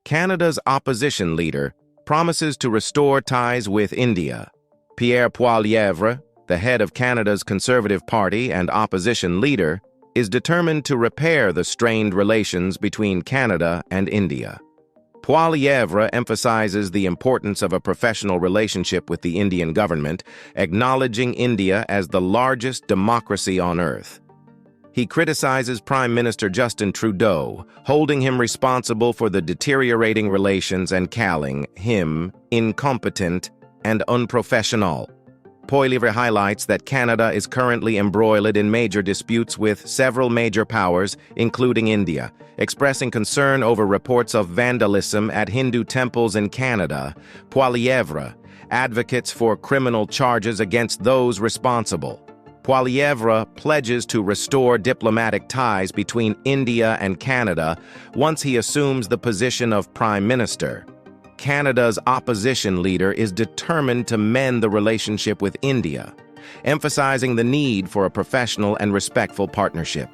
Canada's opposition leader promises to restore ties with India. Pierre Poilievre, the head of Canada's Conservative Party and opposition leader, is determined to repair the strained relations between Canada and India. Poilievre emphasizes the importance of a professional relationship with the Indian government, acknowledging India as the largest democracy on earth. He criticizes Prime Minister Justin Trudeau, holding him responsible for the deteriorating relations and calling him incompetent and unprofessional. Poilievre highlights that Canada is currently embroiled in major disputes with several major powers, including India. Expressing concern over reports of vandalism at Hindu temples in Canada, Poilievre advocates for criminal charges against those responsible. Poilievre pledges to restore diplomatic ties between India and Canada once he assumes the position of Prime Minister. Canada's opposition leader is determined to mend the relationship with India, emphasizing the need for a professional and respectful partnership.